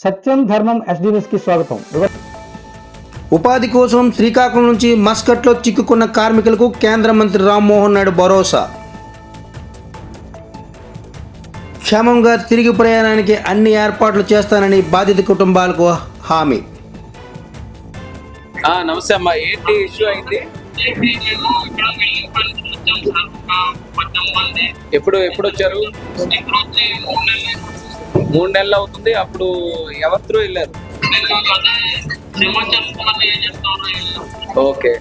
సత్యం ధర్మం ఎస్డీఎస్ కి స్వాగతం. ఉపాధి కోసం శ్రీకాకుళం నుంచి మస్కట్లో చిక్కుకున్న కార్మికులకు కేంద్ర మంత్రి రామ్మోహన్ నాయుడు భరోసా. క్షేమంగా తిరిగి ప్రయాణానికి అన్ని ఏర్పాట్లు చేస్తానని బాధిత కుటుంబాలకు హామీ. నమస్తే అమ్మా, ఏంటి ఇష్యూ అయింది? ఎప్పుడు వచ్చారు? 3 నెలలు అవుతుంది. అప్పుడు ఎవరి త్రూ వెళ్ళారు? ఓకే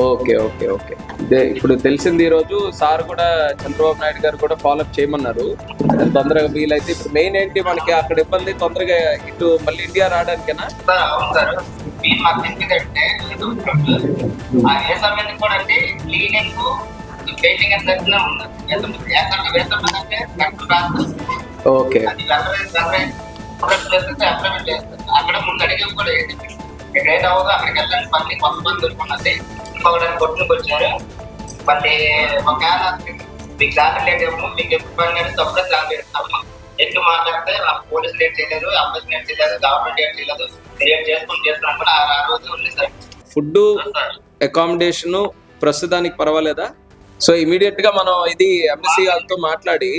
ఓకే ఓకే ఓకే ఇప్పుడు తెలిసింది. ఈ రోజు సార్ కూడా చంద్రబాబు నాయుడు గారు కూడా ఫాలోఅప్ చేయమన్నారు. తొందరగా వీలైతే ఇప్పుడు మెయిన్ ఏంటి మనకి అక్కడ ఇబ్బంది, తొందరగా ఇటు మళ్ళీ ఇండియా రావడానికేనా? ఓకే అక్కడ ముందు అడిగి కూడా ఎక్కడైతే అవ్వదో అక్కడికి వెళ్ళండి. మళ్ళీ కొంతమంది దొరుకున్నది ఇంకొకటి కొట్టుకు వచ్చారు. మళ్ళీ ఒకవేళ మీకు శాలరీ లేట్ ఇవ్వము, మీకు ఎప్పుడు పని కానీ తప్పుడే శాలరీ ఇస్తాము. ఎక్కువ మాట్లాడితే పోలీసులు ఏం చేయలేదు, అబ్బాయి ఏం చేయలేదు, గవర్నమెంట్ ఏం చేయలేదు, మీరు ఏం చేస్తున్నాం కూడా ఆ రోజు ఉంది సార్. ఫుడ్ అకామిడేషన్ ప్రస్తుతానికి పర్వాలేదా? సో ఇమీడియట్ గా మనం ఇది ఎంబసీ వాళ్ళతో మాట్లాడి,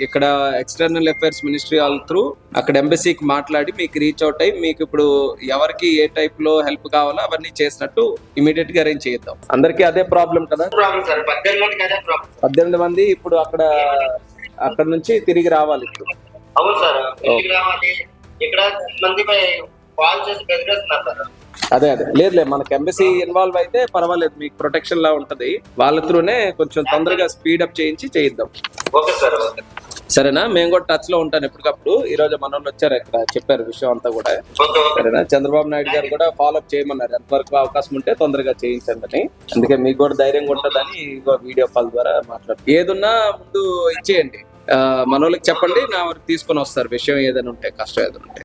ఇక్కడ ఎక్స్టర్నల్ అఫైర్స్ మినిస్ట్రీ వాళ్ళ త్రూ అక్కడ ఎంబసీకి మాట్లాడి మీకు రీచ్ అవుట్ అయ్యి మీకు ఇప్పుడు ఎవరికి ఏ టైప్ లో హెల్ప్ కావాలో అవన్నీ చేసినట్టు ఇమీడియట్ గా అరేంజ్ చేద్దాం. అందరికి అదే ప్రాబ్లం కదా? 18 మంది ఇప్పుడు అక్కడ నుంచి తిరిగి రావాలి ఇప్పుడు. అవును సార్, తిరిగి రావాలి. ఇక్కడ మంది కాల్ చేసి బెదిరిస్తున్నారు సార్. అదే లేదులే, మనకి ఎంబసీ ఇన్వాల్వ్ అయితే పర్వాలేదు, మీకు ప్రొటెక్షన్ లా ఉంటది. వాళ్ళ త్రూనే కొంచెం తొందరగా స్పీడప్ చేయిద్దాం. Okay sir, okay. సరేనా? మేము కూడా టచ్ లో ఉంటాను ఎప్పటికప్పుడు. ఈ రోజు మన వాళ్ళు వచ్చారు, ఇక్కడ చెప్పారు విషయం అంతా కూడా. సరేనా? చంద్రబాబు నాయుడు గారు కూడా ఫాలోఅప్ చేయమన్నారు, ఎంతవరకు అవకాశం ఉంటే తొందరగా చేయించండి అని. అందుకే మీకు కూడా ధైర్యంగా ఉంటుందని వీడియో కాల్ ద్వారా మాట్లాడు. ఏదున్నా ముందు ఇచ్చేయండి, మన వాళ్ళకి చెప్పండి, నా వరకు తీసుకొని వస్తారు. విషయం ఏదైనా ఉంటే, కష్టం ఏదైనా ఉంటే.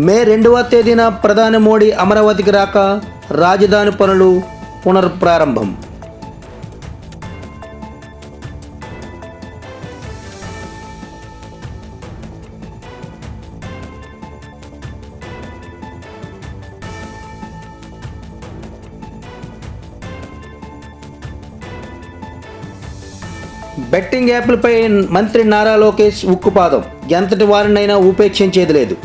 మే 2వ తేదీన ప్రధాని మోడీ అమరావతికి రాక రాజధాని పనులు పునఃప్రారంభం. బెట్టింగ్ యాప్లపై మంత్రి నారా లోకేష్ ఉక్కుపాదం. ఎంతటి వారినైనా ఉపేక్షించేది లేదు.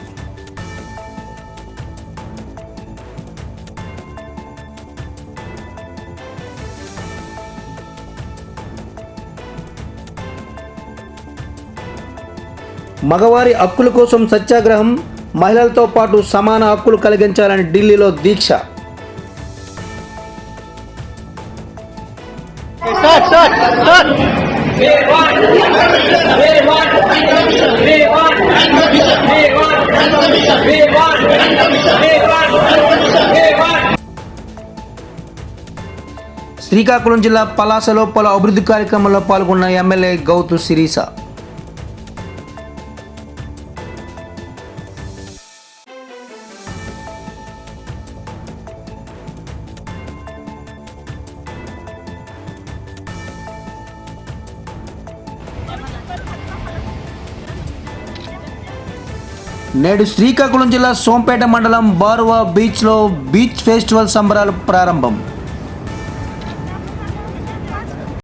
మగవారి హక్కుల కోసం సత్యాగ్రహం, మహిళలతో పాటు సమాన హక్కులు కలిగించాలని ఢిల్లీలో దీక్ష. శ్రీకాకుళం జిల్లా పలాసలో పలు అభివృద్ధి కార్యక్రమాల్లో పాల్గొన్న ఎమ్మెల్యే గౌతు శిరీష. నేడు శ్రీకాకుళం జిల్లా సోంపేట మండలం బారువా బీచ్లో బీచ్ ఫెస్టివల్ సంబరాలు ప్రారంభం.